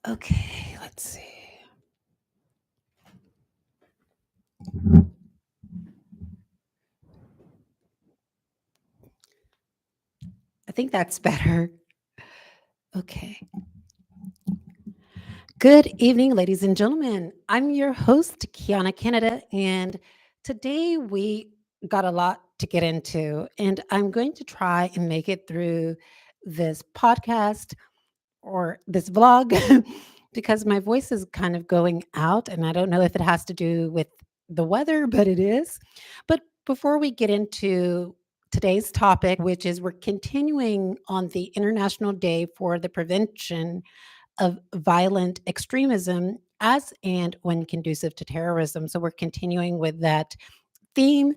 Okay, let's see. I think that's better. Okay. Good evening, ladies and gentlemen. I'm your host, Kiana Canada, and today we got a lot to get into, and I'm going to try and make it through this podcast or this vlog because my voice is kind of going out, and I don't know if it has to do with the weather, but it is. But before we get into today's topic, which is we're continuing on the International Day for the Prevention of Violent Extremism as and when conducive to terrorism. So we're continuing with that theme.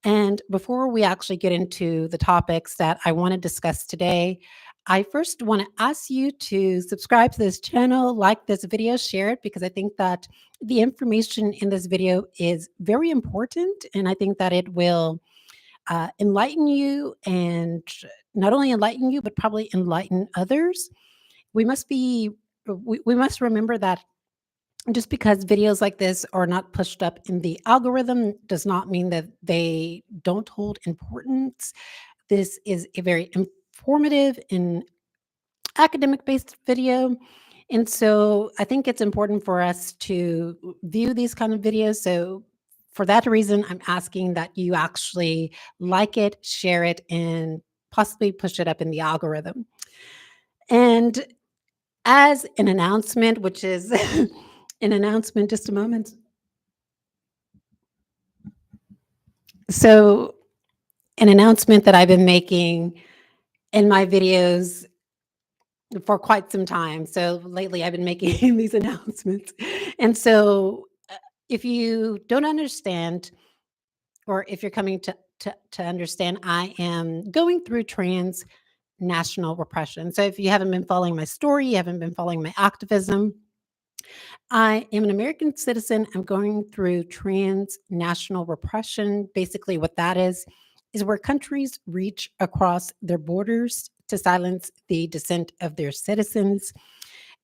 And before we actually get into the topics that I want to discuss today, I first want to ask you to subscribe to this channel, like this video, share it, because I think that the information in this video is very important. And I think that it will enlighten you, and not only enlighten you, but probably enlighten others. We must be we must remember that just because videos like this are not pushed up in the algorithm does not mean that they don't hold importance. This is a very informative and academic based video. And so I think it's important for us to view these kind of videos. So for that reason, I'm asking that you actually like it, share it, and possibly push it up in the algorithm. And as an announcement, which is an announcement, just a moment. So, an announcement that I've been making in my videos for quite some time. So, lately I've been making these announcements. And so, if you don't understand, or if you're coming to understand, I am going through transnational repression. So, if you haven't been following my story, you haven't been following my activism, I am an American citizen. I'm going through transnational repression. Basically, what that is where countries reach across their borders to silence the dissent of their citizens.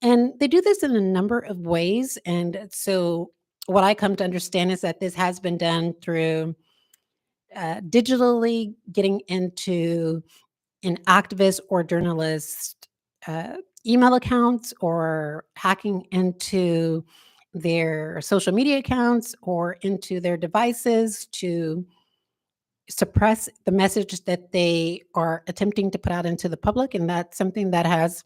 And they do this in a number of ways. And so, what I come to understand is that this has been done through digitally getting into an activist or journalist email accounts, or hacking into their social media accounts or into their devices to suppress the message that they are attempting to put out into the public. And that's something that has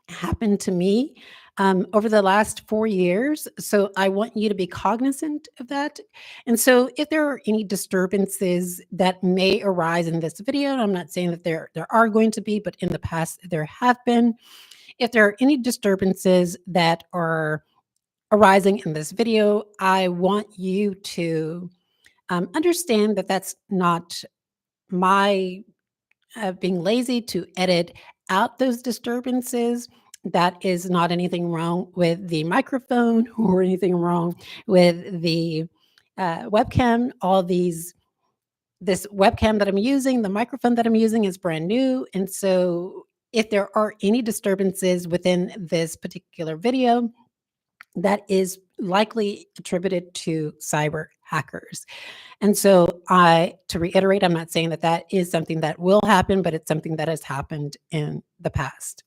happened to me over the last 4 years. So I want you to be cognizant of that. And so if there are any disturbances that may arise in this video, and I'm not saying that there are going to be, but in the past there have been. If there are any disturbances that are arising in this video, I want you to understand that that's not my being lazy to edit out those disturbances. That is not anything wrong with the microphone or anything wrong with the webcam. This webcam that I'm using, the microphone that I'm using is brand new. And so if there are any disturbances within this particular video, that is likely attributed to cyber hackers. And so to reiterate, I'm not saying that that is something that will happen, but it's something that has happened in the past.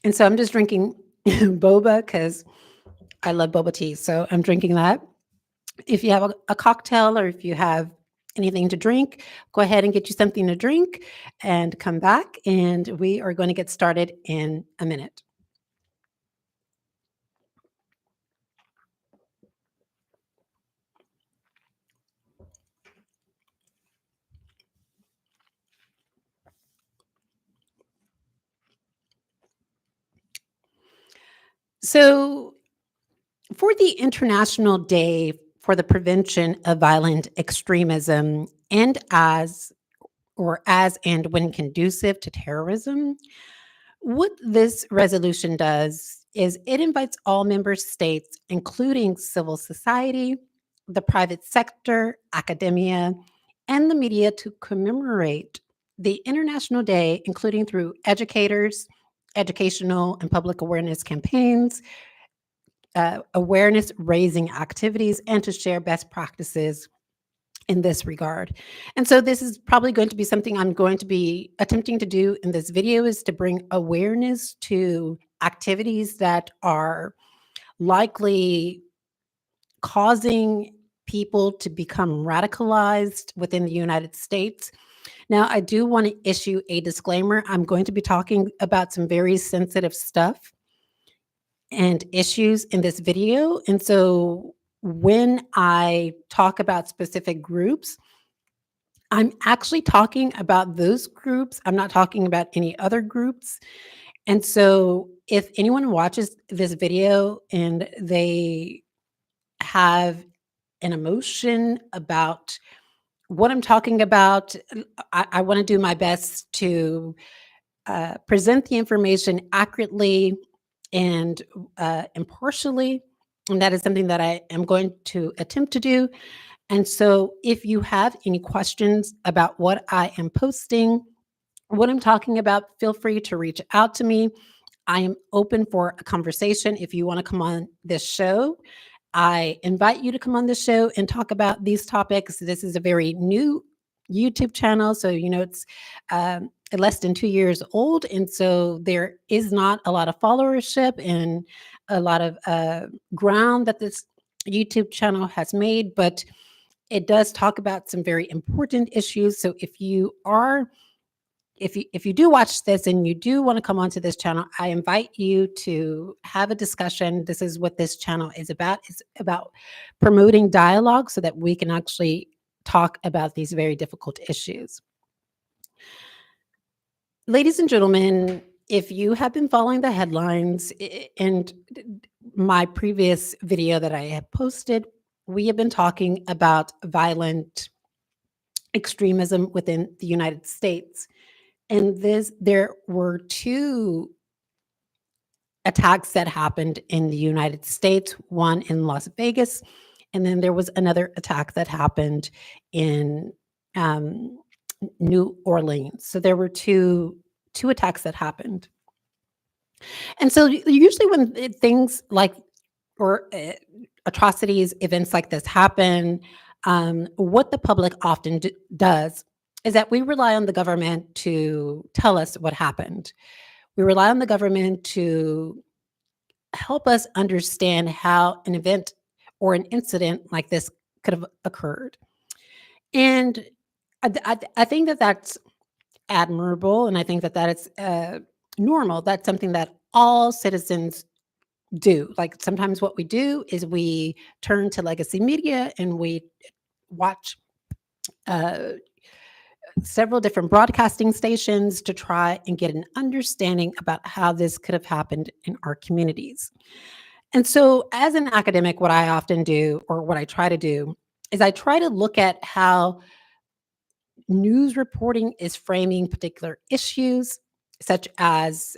And so I'm just drinking boba because I love boba tea. So I'm drinking that. If you have a cocktail, or if you have anything to drink, go ahead and get you something to drink and come back. And we are going to get started in a minute. So, for the International Day for the Prevention of Violent Extremism, and as and when conducive to terrorism, what this resolution does is it invites all member states, including civil society, the private sector, academia, and the media to commemorate the International Day, including through educators, educational and public awareness campaigns, awareness raising activities, and to share best practices in this regard. And so this is probably going to be something I'm going to be attempting to do in this video, is to bring awareness to activities that are likely causing people to become radicalized within the United States. Now, I do want to issue a disclaimer. I'm going to be talking about some very sensitive stuff and issues in this video. And so when I talk about specific groups, I'm actually talking about those groups. I'm not talking about any other groups. And so if anyone watches this video and they have an emotion about what I'm talking about, I want to do my best to present the information accurately and impartially. And that is something that I am going to attempt to do. And so if you have any questions about what I am posting, what I'm talking about, feel free to reach out to me. I am open for a conversation. If you want to come on this show, I invite you to come on the show and talk about these topics. This is a very new YouTube channel, so it's less than 2 years old, and so there is not a lot of followership and a lot of ground that this YouTube channel has made, but it does talk about some very important issues. So if you do watch this and you do want to come onto this channel, I invite you to have a discussion. This is what this channel is about. It's about promoting dialogue so that we can actually talk about these very difficult issues. Ladies and gentlemen, if you have been following the headlines and my previous video that I have posted, we have been talking about violent extremism within the United States. And there were 2 attacks that happened in the United States, one in Las Vegas, and then there was another attack that happened in New Orleans. So there were two attacks that happened. And so usually when things like or atrocities, events like this happen, what the public often does is that we rely on the government to tell us what happened. We rely on the government to help us understand how an event or an incident like this could have occurred. And I think that that's admirable, and I think that that is normal. That's something that all citizens do. Like sometimes what we do is we turn to legacy media and we watch several different broadcasting stations to try and get an understanding about how this could have happened in our communities. And so as an academic, what I often do, or what I try to do, is I try to look at how news reporting is framing particular issues, such as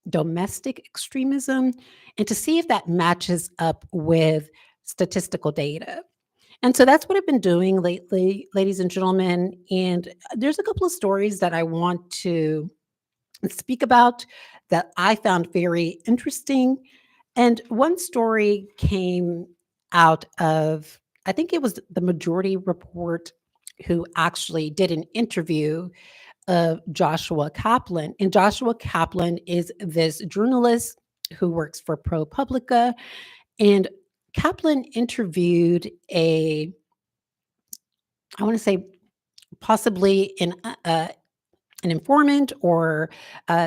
domestic extremism, and to see if that matches up with statistical data. And so that's what I've been doing lately, ladies and gentlemen. And there's a couple of stories that I want to speak about that I found very interesting. And one story came out of, I think it was the Majority Report, who actually did an interview of Joshua Kaplan. And Joshua Kaplan is this journalist who works for ProPublica. And Kaplan interviewed I want to say possibly an informant, or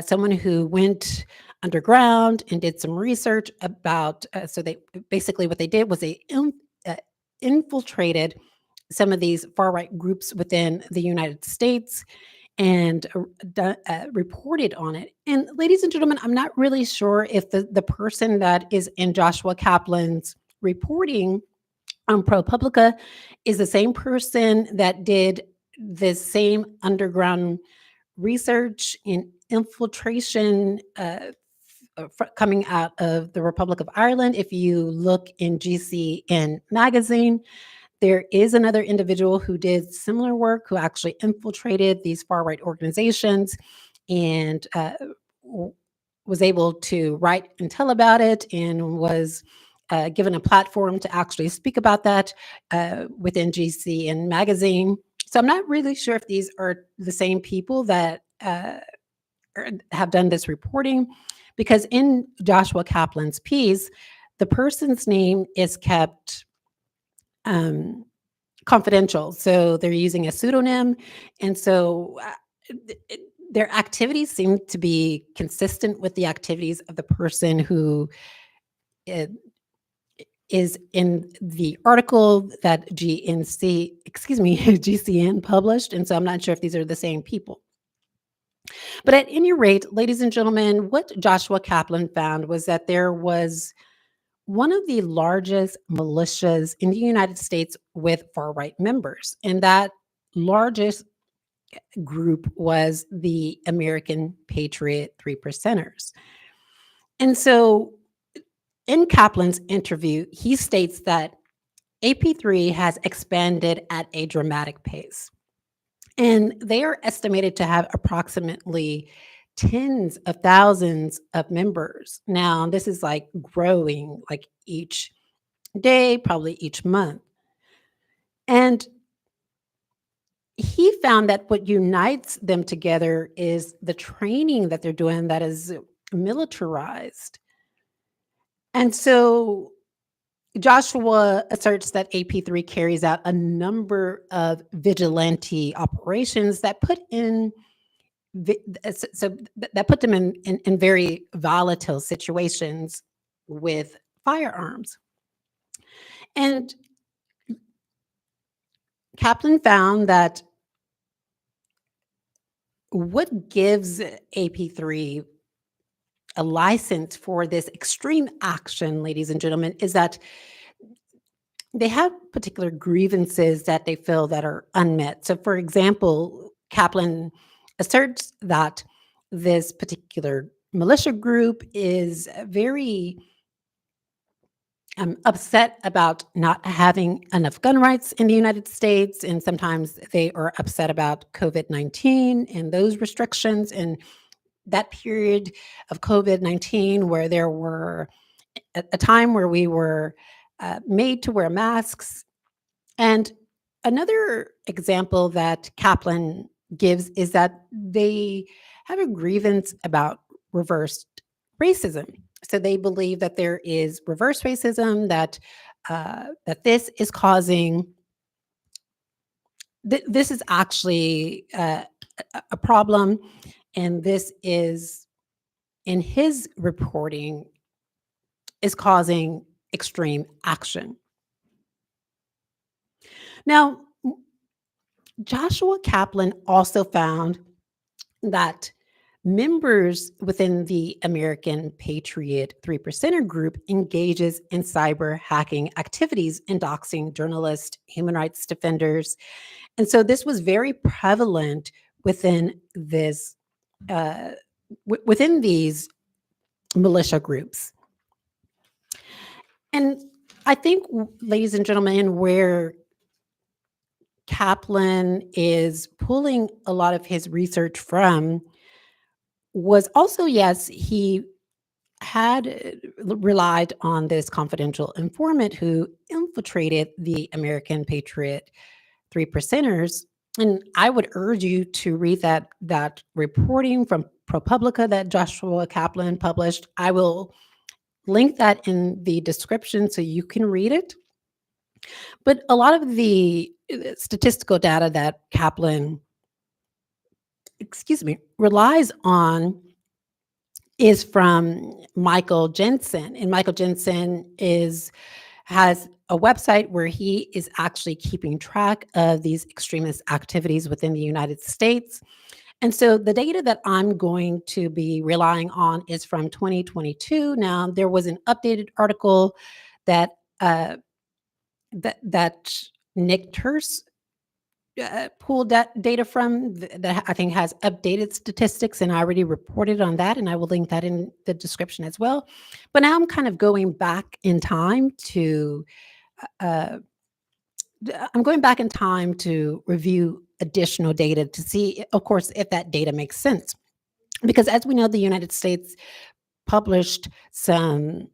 someone who went underground and did some research about, so they basically what they did was they infiltrated some of these far-right groups within the United States and reported on it. And ladies and gentlemen, I'm not really sure if the person that is in Joshua Kaplan's reporting on ProPublica is the same person that did the same underground research in infiltration coming out of the Republic of Ireland. If you look in GCN magazine, there is another individual who did similar work, who actually infiltrated these far right organizations and was able to write and tell about it, and was given a platform to actually speak about that within GCN magazine. So I'm not really sure if these are the same people that have done this reporting, because in Joshua Kaplan's piece, the person's name is kept confidential. So they're using a pseudonym. And so their activities seem to be consistent with the activities of the person who is in the article that GCN published. And so I'm not sure if these are the same people. But at any rate, ladies and gentlemen, what Joshua Kaplan found was that there was one of the largest militias in the United States with far-right members. And that largest group was the American Patriot Three Percenters. And so in Kaplan's interview, he states that AP3 has expanded at a dramatic pace. And they are estimated to have approximately tens of thousands of members. Now, this is like growing like each day, probably each month. And he found that what unites them together is the training that they're doing that is militarized. And so Joshua asserts that AP3 carries out a number of vigilante operations that put in that put them in very volatile situations with firearms. And Kaplan found that what gives AP3 a license for this extreme action, ladies and gentlemen, is that they have particular grievances that they feel that are unmet. So, for example, Kaplan asserts that this particular militia group is very upset about not having enough gun rights in the United States. And sometimes they are upset about COVID-19 and those restrictions. And that period of COVID-19 where there were a time where we were made to wear masks. And another example that Kaplan gives is that they have a grievance about reversed racism. So they believe that there is reverse racism, that that this is causing, this is actually a problem, and this is, in his reporting, is causing extreme action. Now, Joshua Kaplan also found that members within the American Patriot Three Percenter group engages in cyber hacking activities and doxing journalists, human rights defenders. And so this was very prevalent within this within these militia groups. And I think, ladies and gentlemen, where Kaplan is pulling a lot of his research from was also, yes, he had relied on this confidential informant who infiltrated the American Patriot Three Percenters. And I would urge you to read that reporting from ProPublica that Joshua Kaplan published. I will link that in the description so you can read it. But a lot of the statistical data that Kaplan, relies on is from Michael Jessen. And Michael Jessen has a website where he is actually keeping track of these extremist activities within the United States. And so the data that I'm going to be relying on is from 2022. Now, there was an updated article that that Nick Turse pulled that data from that I think has updated statistics, and I already reported on that, and I will link that in the description as well. But now I'm kind of going back in time to uh, I'm going back in time to review additional data to see, of course, if that data makes sense. Because as we know, the United States published some,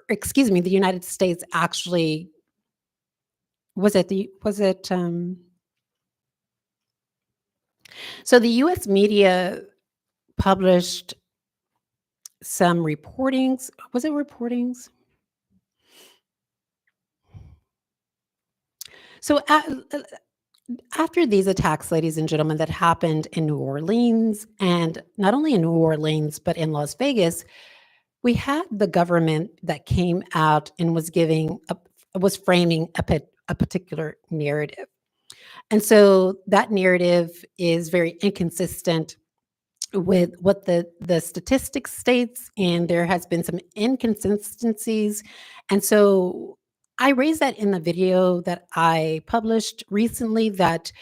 excuse me, the United States actually was it so the U.S. media published some reportings. Was it reportings? So after these attacks, ladies and gentlemen, that happened in New Orleans, and not only in New Orleans, but in Las Vegas, we had the government that came out and was framing a particular narrative. And so that narrative is very inconsistent with what the statistics states, and there has been some inconsistencies. And so I raised that in the video that I published recently, that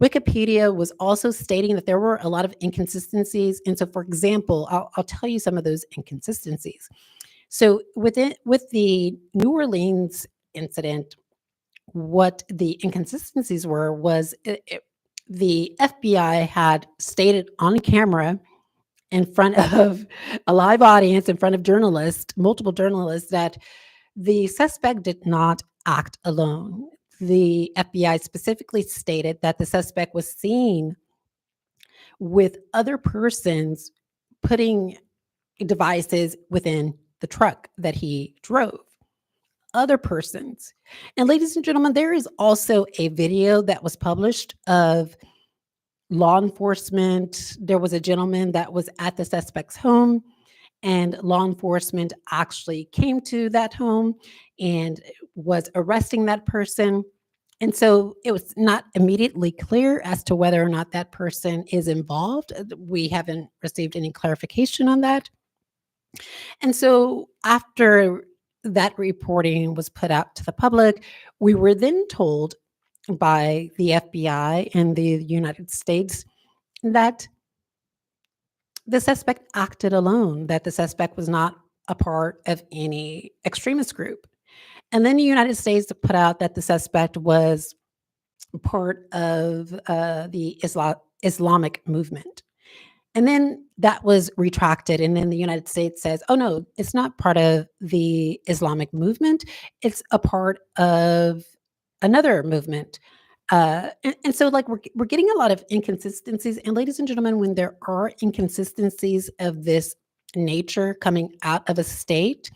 Wikipedia was also stating that there were a lot of inconsistencies. And so, for example, I'll tell you some of those inconsistencies. So with the New Orleans incident, what the inconsistencies were was the FBI had stated on camera in front of a live audience, in front of journalists, multiple journalists, that the suspect did not act alone. The FBI specifically stated that the suspect was seen with other persons putting devices within the truck that he drove. Other persons. And ladies and gentlemen, there is also a video that was published of law enforcement. There was a gentleman that was at the suspect's home, and law enforcement actually came to that home and was arresting that person. And so it was not immediately clear as to whether or not that person is involved. We haven't received any clarification on that. And so after that reporting was put out to the public, we were then told by the FBI in the United States that the suspect acted alone, that the suspect was not a part of any extremist group. And then the United States put out that the suspect was part of the Islamic movement. And then that was retracted. And then the United States says, oh, no, it's not part of the Islamic movement. It's a part of another movement. And so, like, we're getting a lot of inconsistencies. And ladies and gentlemen, when there are inconsistencies of this nature coming out of a state,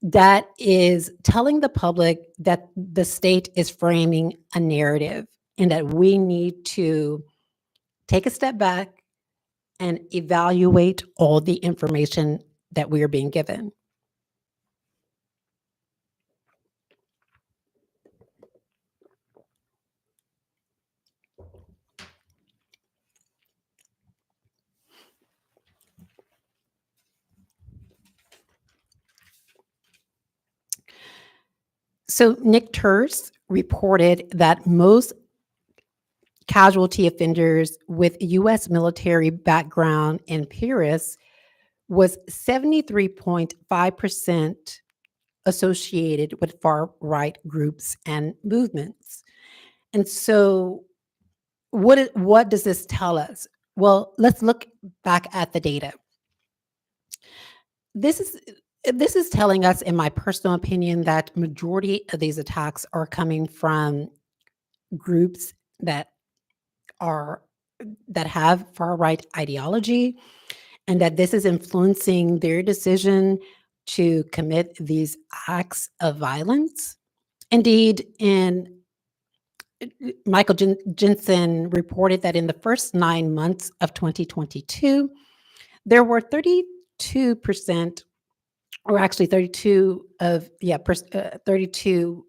that is telling the public that the state is framing a narrative and that we need to take a step back and evaluate all the information that we are being given. So Nick Turse reported that most casualty offenders with U.S. military background in Paris was 73.5% associated with far-right groups and movements. And so what does this tell us? Well, let's look back at the data. This is telling us, in my personal opinion, that majority of these attacks are coming from groups that have far-right ideology, and that this is influencing their decision to commit these acts of violence. Indeed, Michael Jessen reported that in the first 9 months of 2022, there were 32%, or actually 32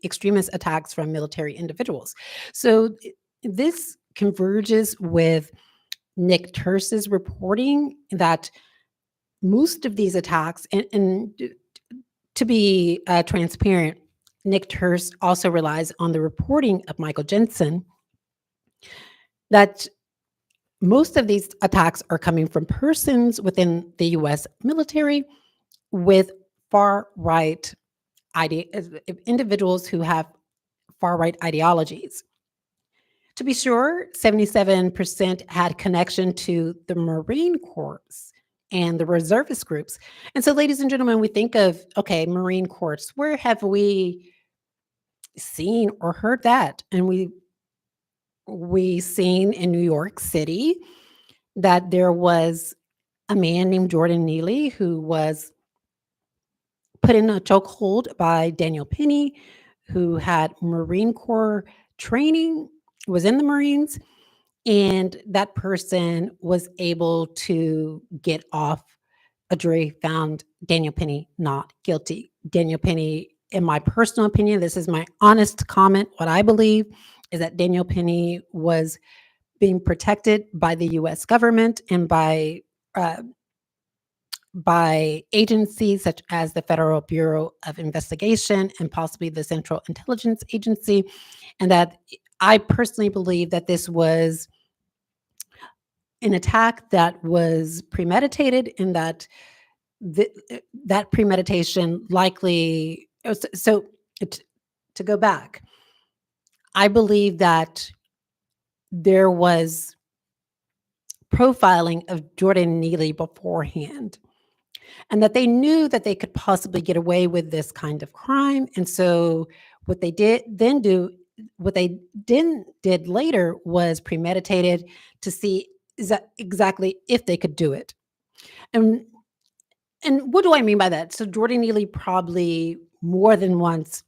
extremist attacks from military individuals. So this converges with Nick Turse's reporting that most of these attacks, and to be transparent, Nick Turse also relies on the reporting of Michael Jessen, that most of these attacks are coming from persons within the US military with far right individuals who have far right ideologies. To be sure, 77% had connection to the Marine Corps and the reservist groups. And so, ladies and gentlemen, we think of, okay, Marine Corps, where have we seen or heard that? And we seen in New York City that there was a man named Jordan Neely who was put in a chokehold by Daniel Penny, who had Marine Corps training, was in the Marines, and that person was able to get off. A jury found Daniel Penny not guilty. Daniel Penny, in my personal opinion, this is my honest comment, what I believe is that Daniel Penny was being protected by the US government and uh, by agencies such as the Federal Bureau of Investigation and possibly the Central Intelligence Agency. And that I personally believe that this was an attack that was premeditated and that that premeditation likely, so to go back, I believe that there was profiling of Jordan Neely beforehand, and that they knew that they could possibly get away with this kind of crime. And so what they what they did later was premeditated to see exactly if they could do it. And and what do I mean by that? So Jordan Neely probably more than once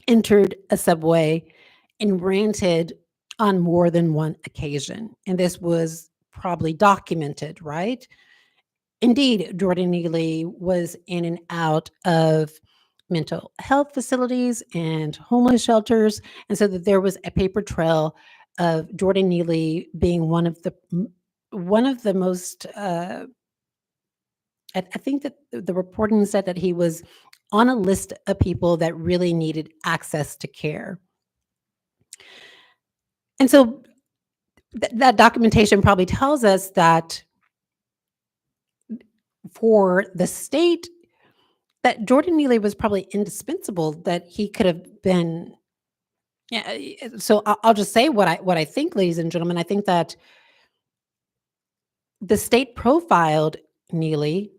entered a subway and ranted on more than one occasion. And this was probably documented, right? Indeed, Jordan Neely was in and out of mental health facilities and homeless shelters. And so that there was a paper trail of Jordan Neely being one of the most I think that the reporting said that he was on a list of people that really needed access to care. And so that documentation probably tells us that for the state, that Jordan Neely was probably indispensable, that he could have been. Yeah, so I'll just say what I think, ladies and gentlemen. I think that the state profiled Neely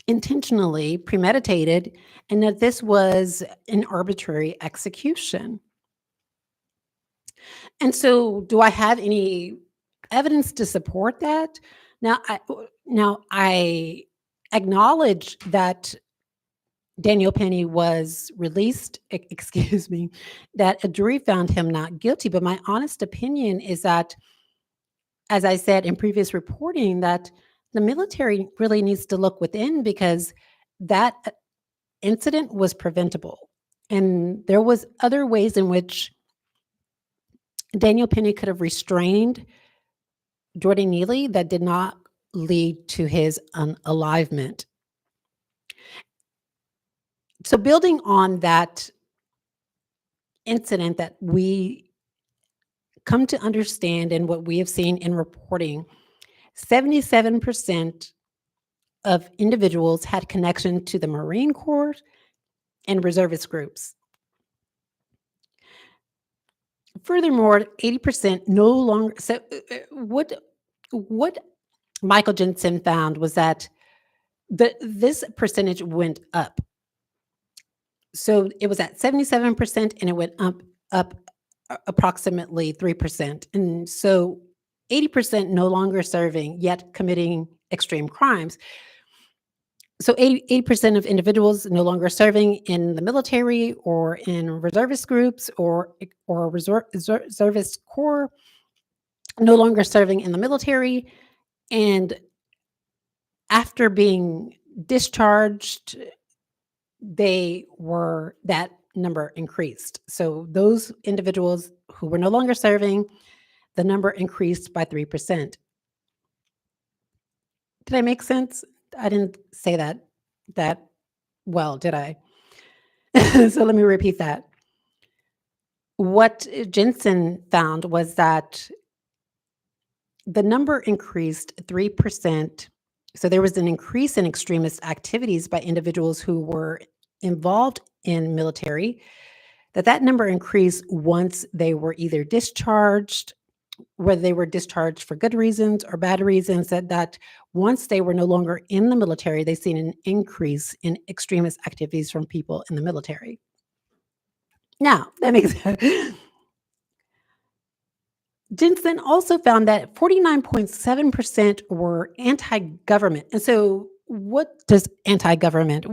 intentionally, premeditated, and that this was an arbitrary execution. And so, do I have any evidence to support that? Now, I acknowledge that Daniel Penny was released, excuse me, that a jury found him not guilty. But my honest opinion is that, as I said in previous reporting, that the military really needs to look within, because that incident was preventable. And there was other ways in which Daniel Penny could have restrained Jordan Neely that did not lead to his unalivement. So building on that incident that we come to understand and what we have seen in reporting, 77% of individuals had connection to the Marine Corps and reservist groups. Furthermore, 80% no longer. So, what Michael Jessen found was that this percentage went up. So it was at 77%, and it went up approximately 3%. And so 80% no longer serving, yet committing extreme crimes. So 80% of individuals no longer serving in the military or in reservist groups or reservist corps, no longer serving in the military. And after being discharged, that number increased. So those individuals who were no longer serving, the number increased by 3%. Did I make sense? I didn't say that well, did I? So let me repeat that. what Jensen found was that the number increased 3%. So there was an increase in extremist activities by individuals who were involved in military, that number increased once they were either discharged, whether they were discharged for good reasons or bad reasons, that once they were no longer in the military, they seen an increase in extremist activities from people in the military. Now, that makes Jensen also found that 49.7% were anti-government. And so what does anti-government,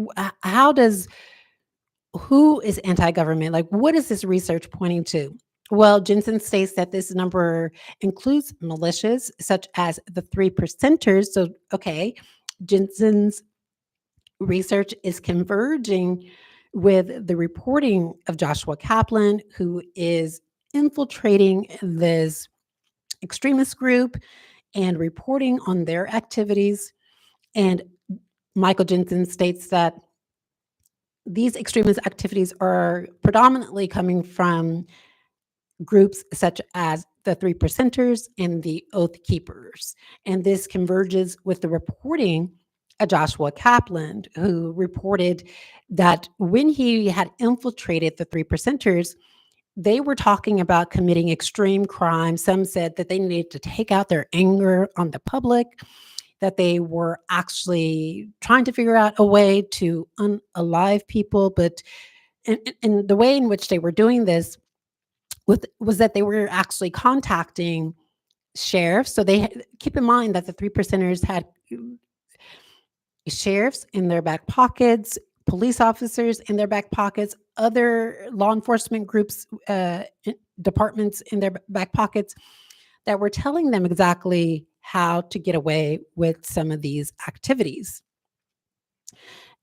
who is anti-government? Like, what is this research pointing to? Well, Jensen states that this number includes militias such as the three percenters. So, okay, Jensen's research is converging with the reporting of Joshua Kaplan, who is infiltrating this extremist group and reporting on their activities. And Michael Jessen states that these extremist activities are predominantly coming from groups such as the three percenters and the oath keepers. And this converges with the reporting of Joshua Kaplan, who reported that when he had infiltrated the three percenters, they were talking about committing extreme crime. Some said that they needed to take out their anger on the public, that they were actually trying to figure out a way to unalive people. But and the way in which they were doing this was that they were actually contacting sheriffs. So keep in mind that the three percenters had sheriffs in their back pockets, police officers in their back pockets, other law enforcement groups, departments in their back pockets that were telling them exactly how to get away with some of these activities.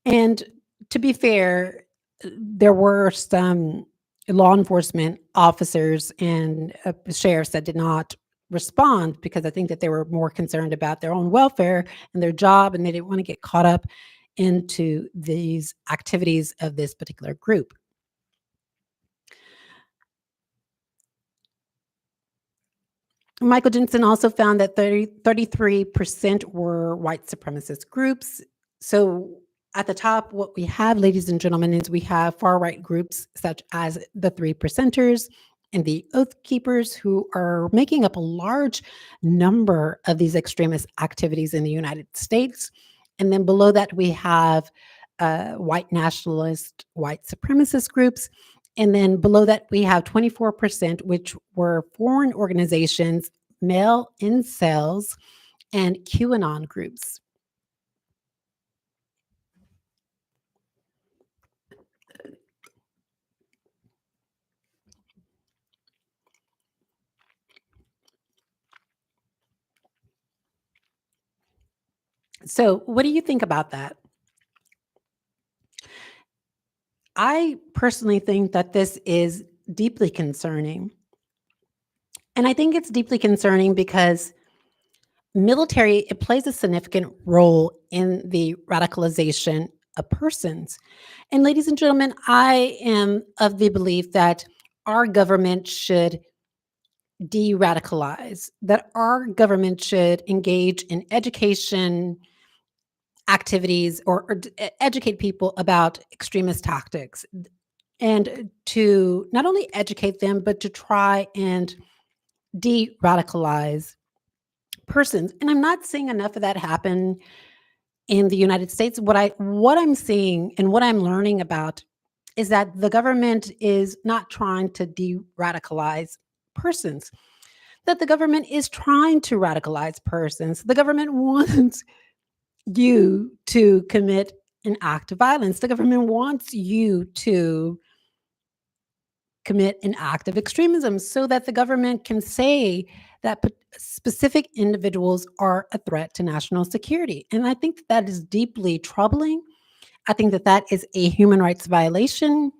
And to be fair, there were some law enforcement officers and sheriffs that did not respond because I think that they were more concerned about their own welfare and their job, and they didn't want to get caught up into these activities of this particular group. Michael Jessen also found that 33% were white supremacist groups. So at the top, what we have, ladies and gentlemen, is we have far-right groups such as the three percenters and the oath keepers, who are making up a large number of these extremist activities in the United States. And then below that, we have white nationalist, white supremacist groups. And then below that, we have 24%, which were foreign organizations, male incels, and QAnon groups. So, what do you think about that? I personally think that this is deeply concerning. And I think it's deeply concerning because military, it plays a significant role in the radicalization of persons. And ladies and gentlemen, I am of the belief that our government should de-radicalize, that our government should engage in education activities, or educate people about extremist tactics, and to not only educate them, but to try and de-radicalize persons. And I'm not seeing enough of that happen in the United States. What I'm seeing and what I'm learning about is that the government is not trying to de-radicalize persons, that the government is trying to radicalize persons. The government wants you to commit an act of violence. The government wants you to commit an act of extremism so that the government can say that specific individuals are a threat to national security. And I think that is deeply troubling. I think that that is a human rights violation.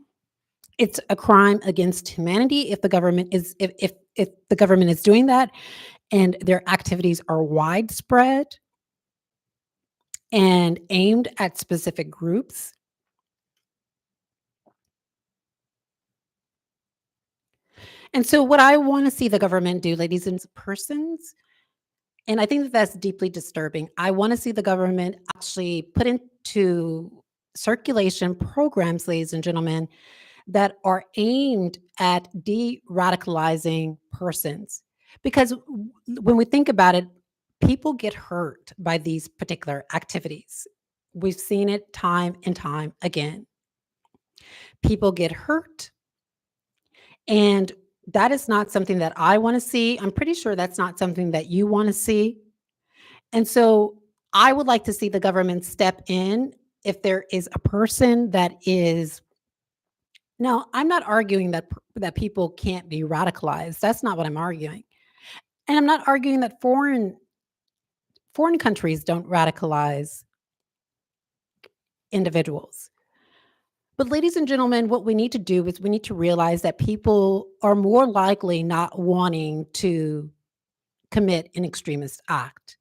It's a crime against humanity if the government is if the government is doing that and their activities are widespread and aimed at specific groups. And so what I want to see the government do, ladies and persons, and I think that that's deeply disturbing. I want to see the government actually put into circulation programs, ladies and gentlemen, that are aimed at de-radicalizing persons. Because when we think about it, people get hurt by these particular activities. We've seen it time and time again. People get hurt, and that is not something that I want to see. I'm pretty sure that's not something that you want to see. And so I would like to see the government step in if there is a person that is. Now, I'm not arguing that people can't be radicalized. That's not what I'm arguing. And I'm not arguing that foreign countries don't radicalize individuals. But ladies and gentlemen, what we need to do is we need to realize that people are more likely not wanting to commit an extremist act.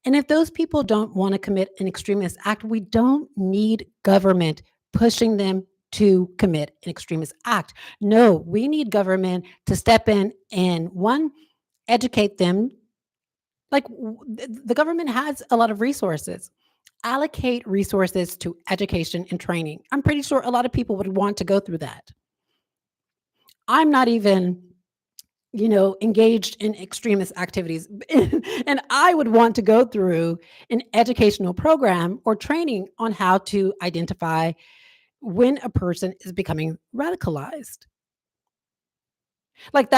And if those people don't want to commit an extremist act, we don't need government pushing them to commit an extremist act. No, we need government to step in and one, educate them. Like the government has a lot of resources. Allocate resources to education and training. I'm pretty sure a lot of people would want to go through that. I'm not even engaged in extremist activities. And I would want to go through an educational program or training on how to identify when a person is becoming radicalized. Like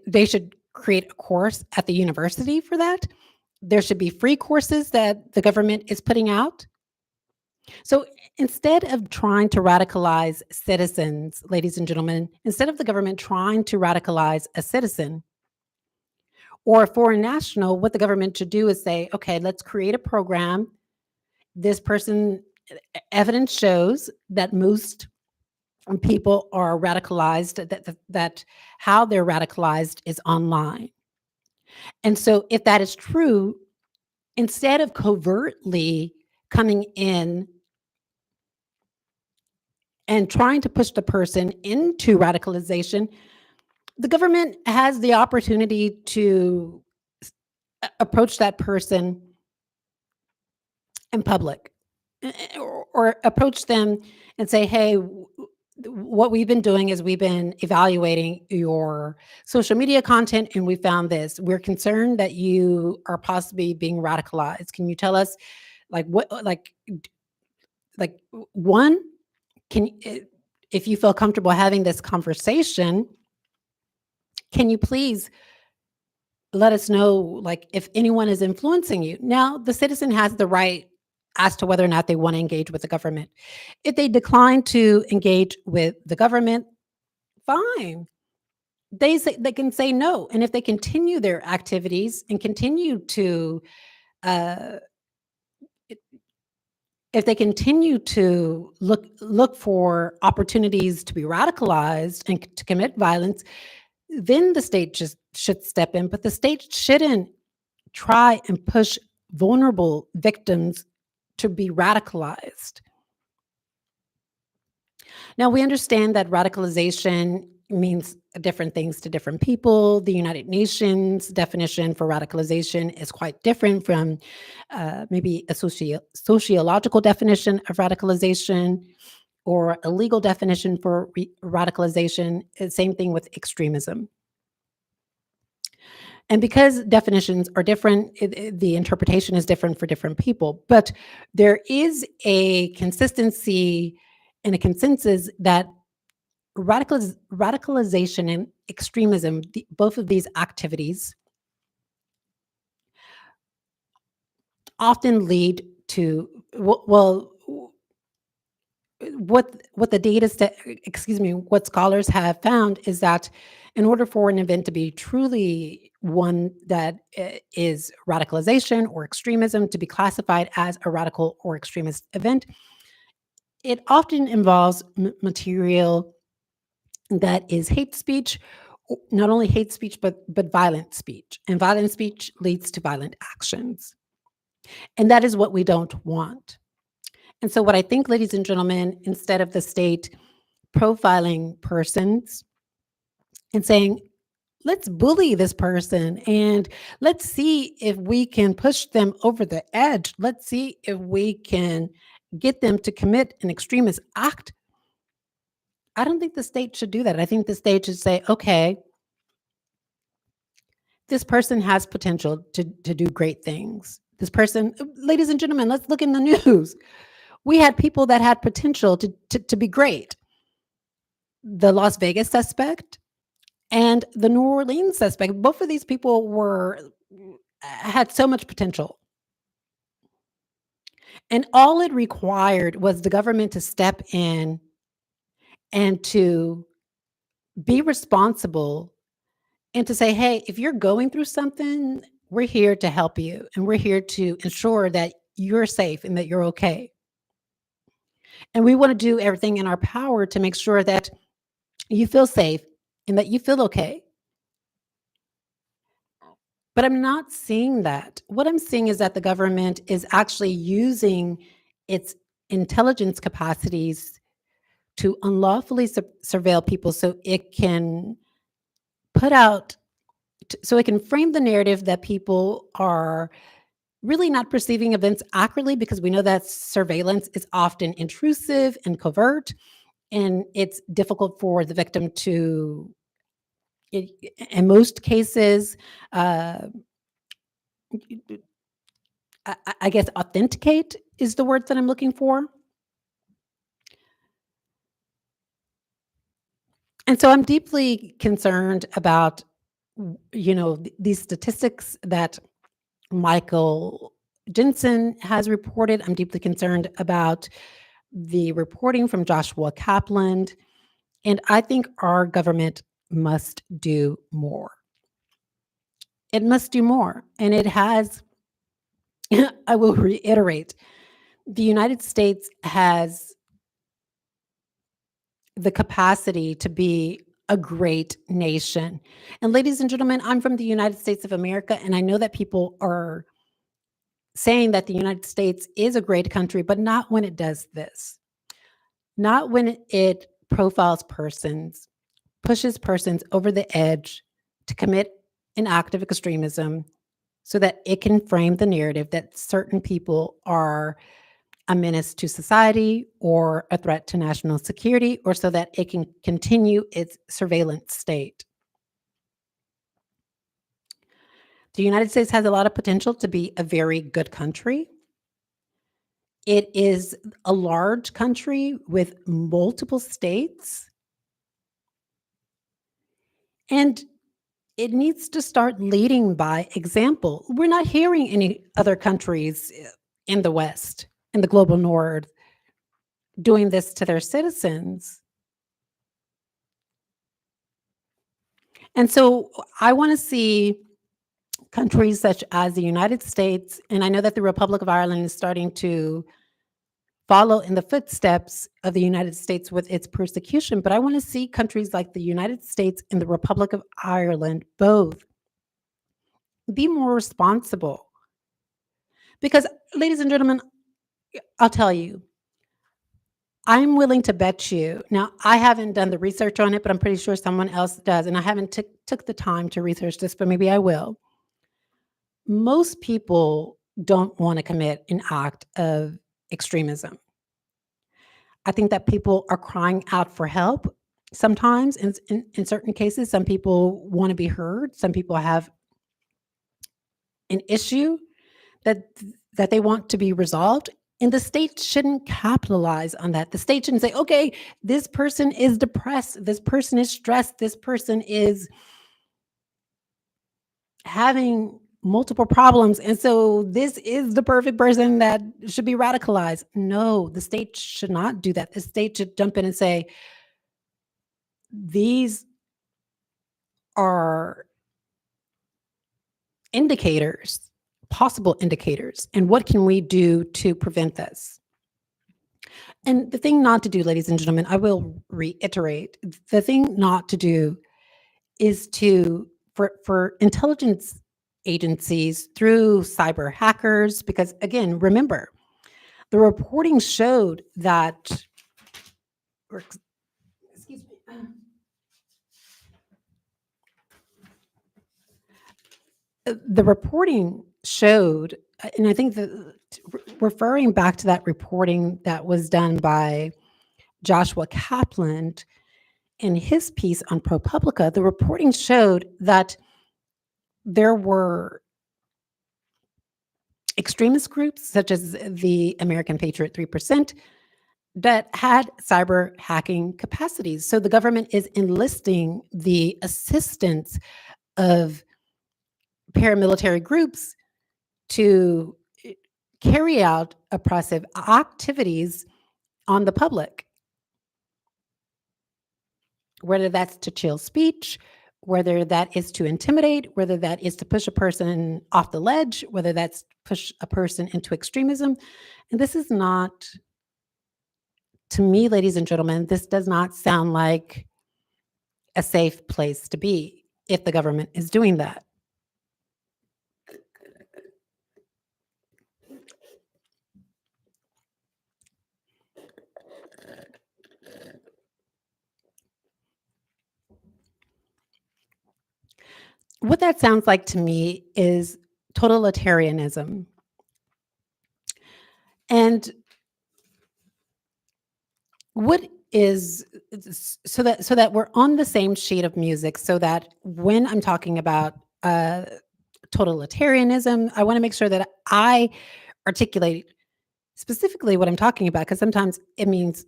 they should create a course at the university for that. There should be free courses that the government is putting out. So instead of trying to radicalize citizens, ladies and gentlemen, instead of the government trying to radicalize a citizen or a foreign national, what the government should do is say, okay, let's create a program. This person, evidence shows that most people are radicalized, that how they're radicalized is online. And so if that is true, instead of covertly coming in and trying to push the person into radicalization, the government has the opportunity to approach that person in public or approach them and say, hey, what we've been doing is we've been evaluating your social media content and we found this. We're concerned that you are possibly being radicalized. Can you tell us like one, if you feel comfortable having this conversation, can you please let us know, like, if anyone is influencing you? Now, the citizen has the right as to whether or not they want to engage with the government. If they decline to engage with the government, fine. They can say no. And if they continue their activities and continue to uh, if they continue to look for opportunities to be radicalized and to commit violence, then the state just should step in. But the state shouldn't try and push vulnerable victims to be radicalized. Now, we understand that radicalization means different things to different people. The United Nations definition for radicalization is quite different from maybe a sociological definition of radicalization or a legal definition for radicalization. Same thing with extremism. And because definitions are different, the interpretation is different for different people. But there is a consistency and a consensus that radicalization and extremism, both of these activities, often lead to what the data what scholars have found is that in order for an event to be truly one that is radicalization or extremism, to be classified as a radical or extremist event, it often involves material that is hate speech, not only hate speech, but violent speech. And violent speech leads to violent actions. And that is what we don't want. And so what I think, ladies and gentlemen, instead of the state profiling persons and saying, let's bully this person and let's see if we can push them over the edge. Let's see if we can get them to commit an extremist act. I don't think the state should do that. I think the state should say, okay, this person has potential to do great things. This person, ladies and gentlemen, let's look in the news. We had people that had potential to be great. The Las Vegas suspect and the New Orleans suspect, both of these people had so much potential. And all it required was the government to step in and to be responsible and to say, hey, if you're going through something, we're here to help you. And we're here to ensure that you're safe and that you're okay. And we want to do everything in our power to make sure that you feel safe and that you feel okay. But I'm not seeing that. What I'm seeing is that the government is actually using its intelligence capacities to unlawfully surveil people so it can put out, so it can frame the narrative that people are really not perceiving events accurately, because we know that surveillance is often intrusive and covert, and it's difficult for the victim to, in most cases, uh, I guess authenticate is the word that I'm looking for. And so I'm deeply concerned about, these statistics that Michael Jessen has reported. I'm deeply concerned about the reporting from Joshua Kaplan. And I think our government must do more. It must do more. And it has, I will reiterate, the United States has the capacity to be a great nation. And ladies and gentlemen, I'm from the United States of America, and I know that people are saying that the United States is a great country, but not when it does this. Not when it profiles persons, pushes persons over the edge to commit an act of extremism so that it can frame the narrative that certain people are a menace to society or a threat to national security, or so that it can continue its surveillance state. The United States has a lot of potential to be a very good country. It is a large country with multiple states, and it needs to start leading by example. We're not hearing any other countries in the West, in the global North, doing this to their citizens. And so I want to see countries such as the United States, and I know that the Republic of Ireland is starting to follow in the footsteps of the United States with its persecution, but I want to see countries like the United States and the Republic of Ireland both be more responsible. Because, ladies and gentlemen, I'll tell you, I'm willing to bet you. Now, I haven't done the research on it, but I'm pretty sure someone else does, and I haven't took the time to research this, but maybe I will. Most people don't want to commit an act of extremism. I think that people are crying out for help sometimes. In certain cases, some people want to be heard. Some people have an issue that that they want to be resolved. And the state shouldn't capitalize on that. The state shouldn't say, okay, this person is depressed. This person is stressed. This person is having multiple problems. And so this is the perfect person that should be radicalized. No, the state should not do that. The state should jump in and say, these are indicators, possible indicators, and what can we do to prevent this? And the thing not to do, ladies and gentlemen, I will reiterate, the thing not to do is for intelligence agencies through cyber hackers, because again, remember, the reporting showed that, excuse me, the reporting showed, and I think that referring back to that reporting that was done by Joshua Kaplan in his piece on ProPublica, the reporting showed that there were extremist groups such as the American Patriot 3% that had cyber hacking capacities. So the government is enlisting the assistance of paramilitary groups to carry out oppressive activities on the public, whether that's to chill speech, whether that is to intimidate, whether that is to push a person off the ledge, whether that's push a person into extremism. And this is not, to me, ladies and gentlemen, this does not sound like a safe place to be if the government is doing that. What that sounds like to me is totalitarianism. And what is, so that we're on the same sheet of music, so that when I'm talking about totalitarianism, I want to make sure that I articulate specifically what I'm talking about, because sometimes it means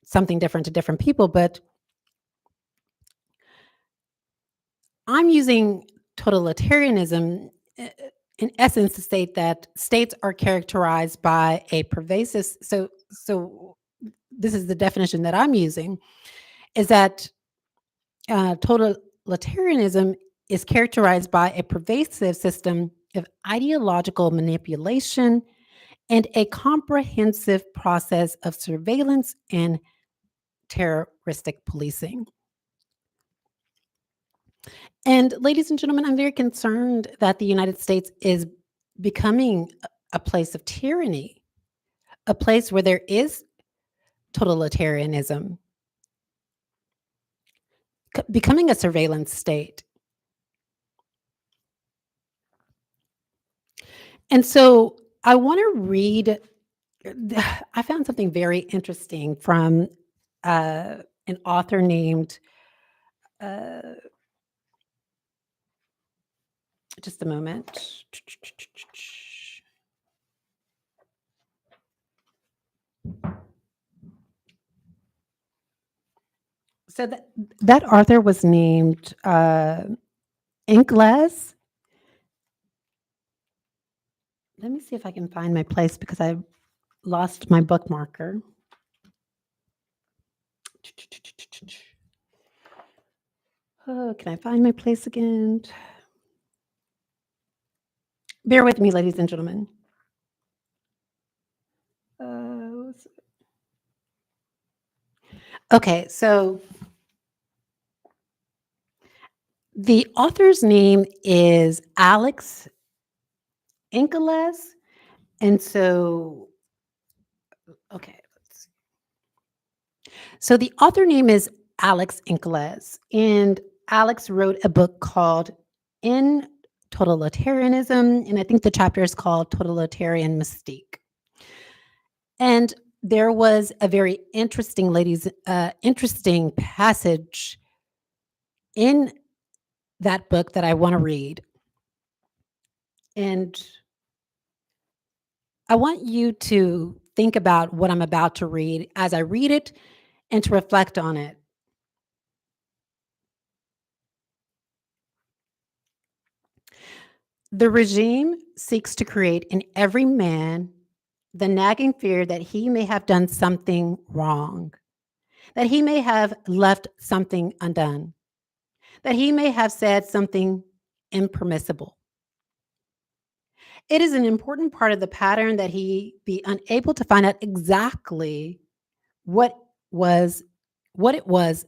something different to different people. But I'm using totalitarianism in essence to state that states are characterized by a pervasive, so this is the definition that I'm using, is that totalitarianism is characterized by a pervasive system of ideological manipulation and a comprehensive process of surveillance and terroristic policing. And ladies and gentlemen, I'm very concerned that the United States is becoming a place of tyranny, a place where there is totalitarianism, becoming a surveillance state. And so I want to read, I found something very interesting from an author named, uh, just a moment. So that author was named Inkeles. Let me see if I can find my place because I lost my bookmarker. Oh, can I find my place again? Bear with me, ladies and gentlemen. Okay, so the author's name is Alex Inkeles. And so, okay, let's see. So the author name is Alex Inkeles, and Alex wrote a book called In Totalitarianism, and I think the chapter is called Totalitarian Mystique. And there was a very interesting, interesting passage in that book that I want to read. And I want you to think about what I'm about to read as I read it and to reflect on it. The regime seeks to create in every man the nagging fear that he may have done something wrong, that he may have left something undone, that he may have said something impermissible. It is an important part of the pattern that he be unable to find out exactly what it was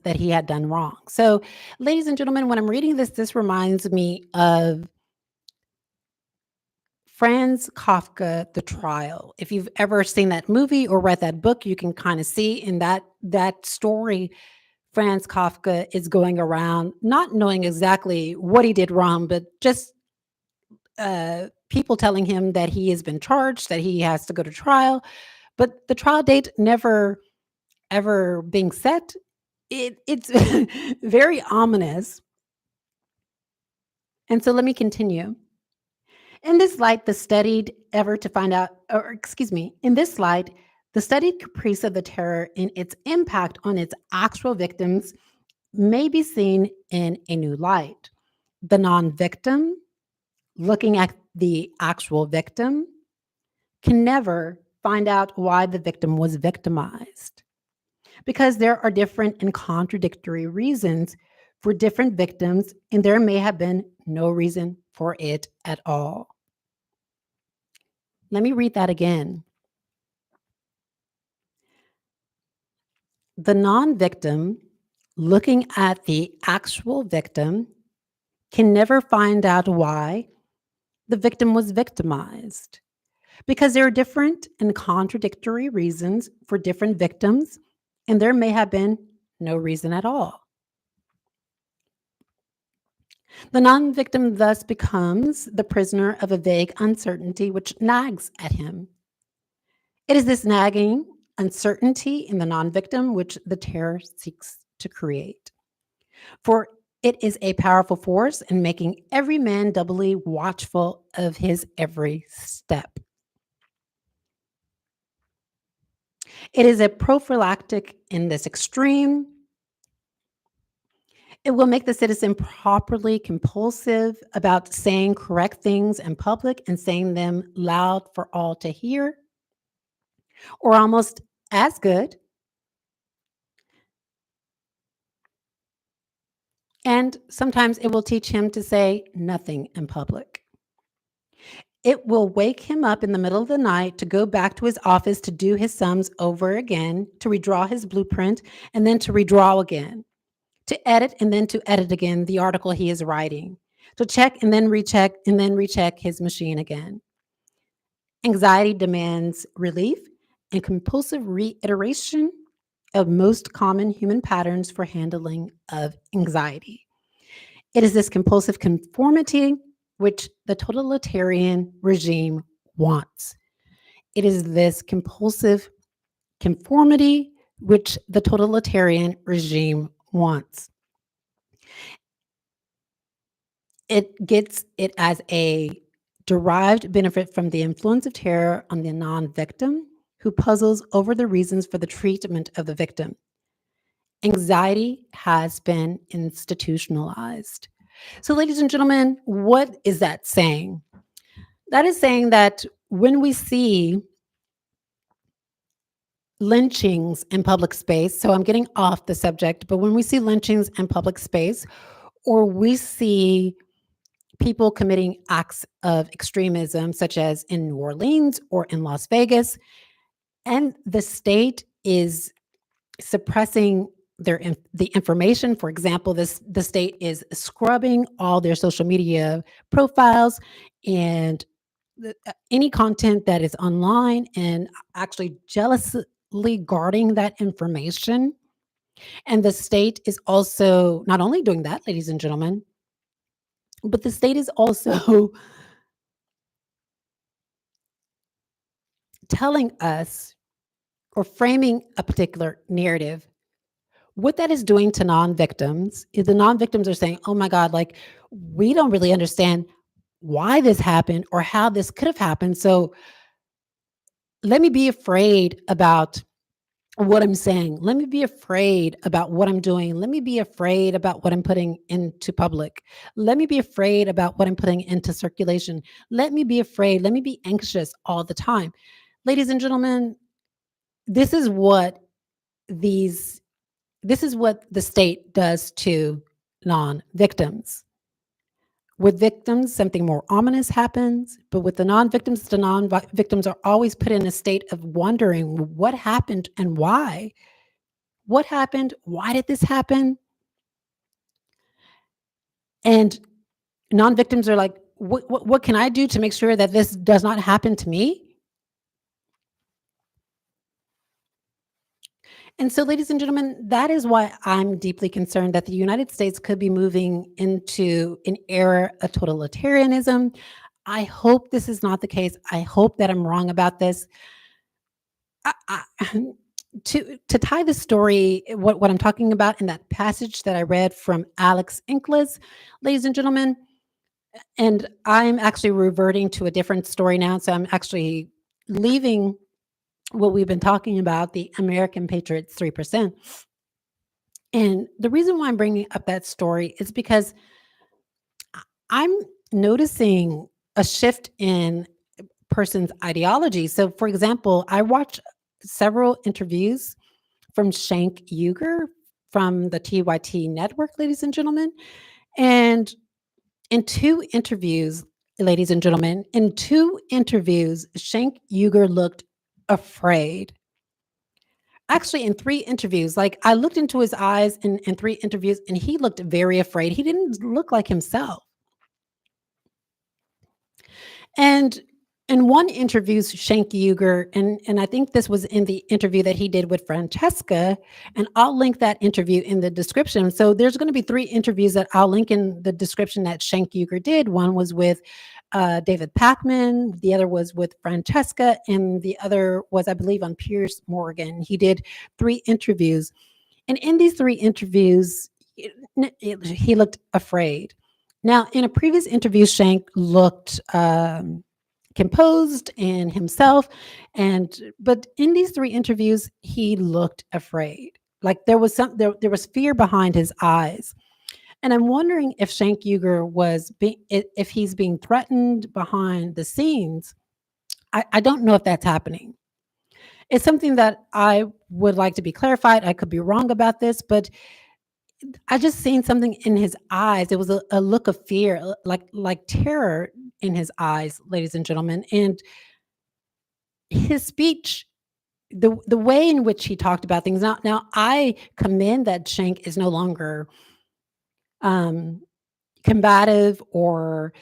that he had done wrong. So, ladies and gentlemen, when I'm reading this, this reminds me of Franz Kafka, The Trial. If you've ever seen that movie or read that book, you can kind of see in that story, Franz Kafka is going around not knowing exactly what he did wrong, but just people telling him that he has been charged, that he has to go to trial, but the trial date never ever being set. It's very ominous. And so let me continue. In this light, the studied ever to find out, or excuse me, in this light, the studied caprice of the terror and its impact on its actual victims may be seen in a new light. The non victim, looking at the actual victim, can never find out why the victim was victimized because there are different and contradictory reasons for different victims, and there may have been no reason for it at all. Let me read that again. The non victim, looking at the actual victim, can never find out why the victim was victimized because there are different and contradictory reasons for different victims, and there may have been no reason at all. The non victim thus becomes the prisoner of a vague uncertainty which nags at him. It is this nagging uncertainty in the non victim which the terror seeks to create. For it is a powerful force in making every man doubly watchful of his every step. It is a prophylactic in this extreme. It will make the citizen properly compulsive about saying correct things in public and saying them loud for all to hear, or almost as good. And sometimes it will teach him to say nothing in public. It will wake him up in the middle of the night to go back to his office to do his sums over again, to redraw his blueprint, and then to redraw again, to edit and then to edit again the article he is writing, to check and then recheck his machine again. Anxiety demands relief and compulsive reiteration of most common human patterns for handling of anxiety. It is this compulsive conformity which the totalitarian regime wants. It is this compulsive conformity which the totalitarian regime wants. It gets it as a derived benefit from the influence of terror on the non victim who puzzles over the reasons for the treatment of the victim. Anxiety has been institutionalized. So, ladies and gentlemen, what is that saying? That is saying that when we see lynchings in public space, so I'm getting off the subject, but when we see lynchings in public space, or we see people committing acts of extremism, such as in New Orleans or in Las Vegas, and the state is suppressing the information. For example, the state is scrubbing all their social media profiles and any content that is online, and actually jealously guarding that information. And the state is also not only doing that, ladies and gentlemen, but the state is also telling us or framing a particular narrative. What that is doing to non-victims is the non-victims are saying, oh my God, like we don't really understand why this happened or how this could have happened. So let me be afraid about what I'm saying. Let me be afraid about what I'm doing. Let me be afraid about what I'm putting into public. Let me be afraid about what I'm putting into circulation. Let me be afraid. Let me be anxious all the time. Ladies and gentlemen, this is what these this is what the state does to non-victims. With victims, something more ominous happens, but with the non-victims are always put in a state of wondering what happened and why. What happened? Why did this happen? And non-victims are like, what can I do to make sure that this does not happen to me? And so, ladies and gentlemen, that is why I'm deeply concerned that the United States could be moving into an era of totalitarianism. I hope this is not the case. I hope that I'm wrong about this. I, to tie the story, what I'm talking about in that passage that I read from Alex Inkeles, ladies and gentlemen, and I'm actually reverting to a different story now. So I'm actually leaving what we've been talking about, the American Patriots 3%. And the reason why I'm bringing up that story is because I'm noticing a shift in person's ideology. So, for example, I watched several interviews from Cenk Uygur from the TYT network, ladies and gentlemen. And in two interviews, ladies and gentlemen, in two interviews, Cenk Uygur looked afraid. Actually, in three interviews, like I looked into his eyes in three interviews and he looked very afraid. He didn't look like himself. And in one interview, Cenk Uygur, and I think this was in the interview that he did with Francesca, and I'll link that interview in the description. So there's going to be three interviews that I'll link in the description that Cenk Uygur did. One was with David Pakman, the other was with Francesca, and the other was, I believe, on Piers Morgan. He did three interviews. And in these three interviews, he looked afraid. Now, in a previous interview, Cenk looked composed and himself, but in these three interviews, he looked afraid. Like there was fear behind his eyes. And I'm wondering if Cenk Uygur if he's being threatened behind the scenes. I don't know if that's happening. It's something that I would like to be clarified. I could be wrong about this, but I just seen something in his eyes. There was a look of fear, like terror in his eyes, ladies and gentlemen. And his speech, the way in which he talked about things. Now I commend that Cenk is no longer combative or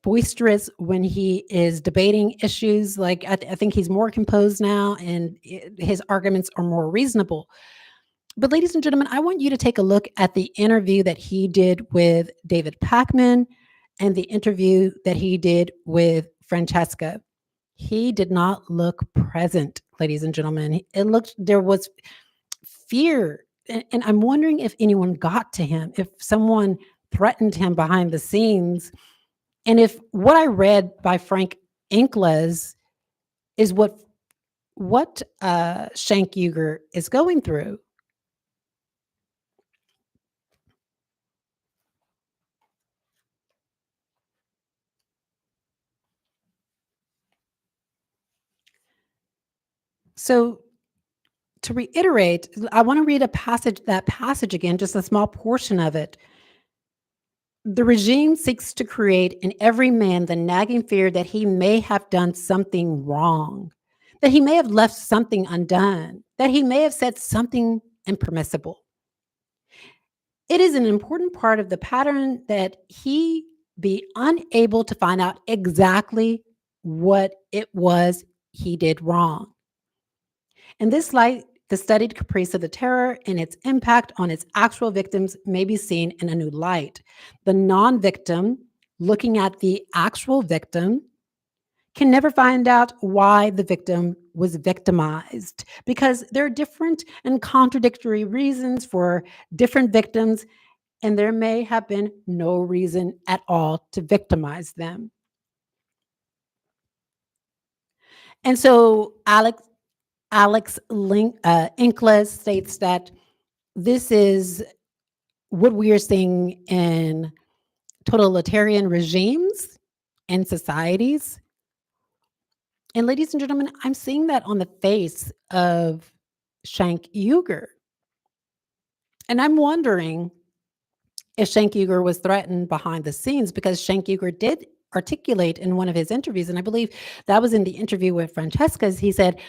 boisterous when he is debating issues. Like I think he's more composed now, and his arguments are more reasonable. But ladies and gentlemen, I want you to take a look at the interview that he did with David Pakman and the interview that he did with Francesca. He did not look present, ladies and gentlemen. There was fear. And I'm wondering if anyone got to him, if someone threatened him behind the scenes, and if what I read by Frank Inkles is what Cenk Uygur is going through. So to reiterate, I want to read that passage again, just a small portion of it. The regime seeks to create in every man the nagging fear that he may have done something wrong, that he may have left something undone, that he may have said something impermissible. It is an important part of the pattern that he be unable to find out exactly what it was he did wrong. In this light, the studied caprice of the terror and its impact on its actual victims may be seen in a new light. The non-victim, looking at the actual victim, can never find out why the victim was victimized, because there are different and contradictory reasons for different victims, and there may have been no reason at all to victimize them. And so Alex Inkeles states that this is what we are seeing in totalitarian regimes and societies. And ladies and gentlemen, I'm seeing that on the face of Cenk Uygur. And I'm wondering if Cenk Uygur was threatened behind the scenes, because Cenk Uygur did articulate in one of his interviews, and I believe that was in the interview with Francesca's, he said,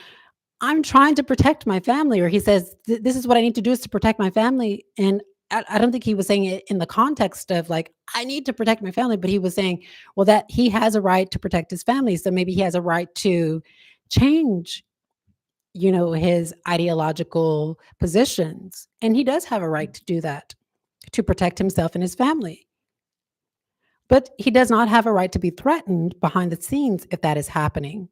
I'm trying to protect my family, or he says, this is what I need to do is to protect my family. And I don't think he was saying it in the context of like, I need to protect my family, but he was saying, well, that he has a right to protect his family. So maybe he has a right to change, his ideological positions. And he does have a right to do that, to protect himself and his family. But he does not have a right to be threatened behind the scenes if that is happening.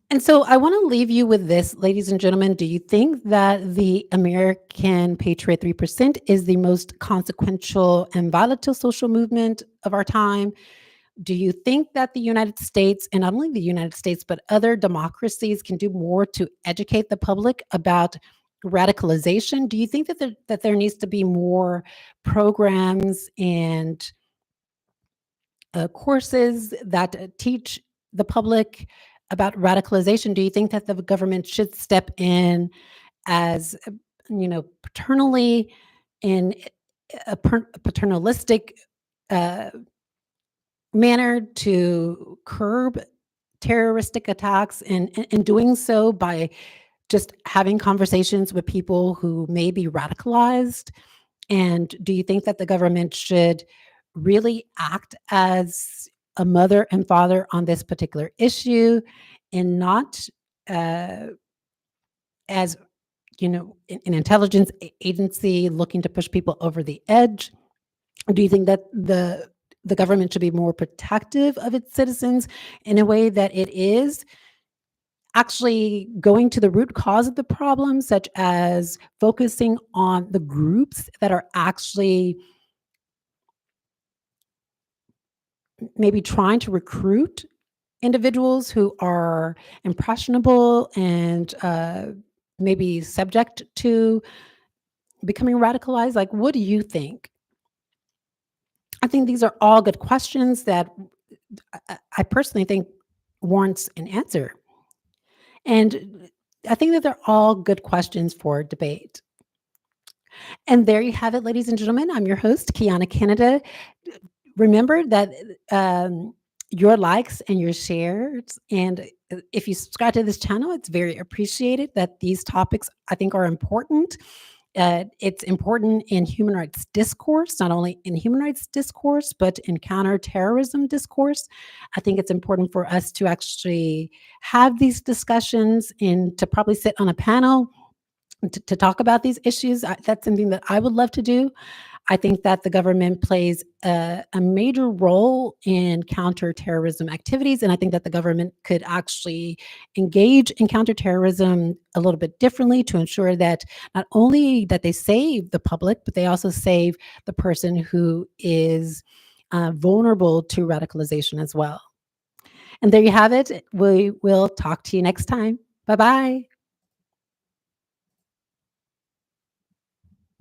And so I want to leave you with this, ladies and gentlemen. Do you think that the American Patriot 3% is the most consequential and volatile social movement of our time? Do you think that the United States, and not only the United States, but other democracies can do more to educate the public about radicalization? Do you think that there needs to be more programs and courses that teach the public about radicalization? Do you think that the government should step in as, paternally in a paternalistic uh, manner to curb terroristic attacks, and doing so by just having conversations with people who may be radicalized? And do you think that the government should really act as a mother and father on this particular issue, and not uh, as an intelligence agency looking to push people over the edge? Do you think that the government should be more protective of its citizens in a way that it is actually going to the root cause of the problem, such as focusing on the groups that are actually maybe trying to recruit individuals who are impressionable and maybe subject to becoming radicalized? Like, what do you think? I think these are all good questions that I personally think warrants an answer. And I think that they're all good questions for debate. And there you have it, ladies and gentlemen. I'm your host, Kiana Canada. Remember that your likes and your shares, and if you subscribe to this channel, it's very appreciated. That these topics, I think, are important. It's important in human rights discourse, not only in human rights discourse, but in counterterrorism discourse. I think it's important for us to actually have these discussions and to probably sit on a panel to talk about these issues. That's something that I would love to do. I think that the government plays a major role in counterterrorism activities, and I think that the government could actually engage in counterterrorism a little bit differently to ensure that not only that they save the public, but they also save the person who is vulnerable to radicalization as well. And there you have it. We will talk to you next time. Bye bye.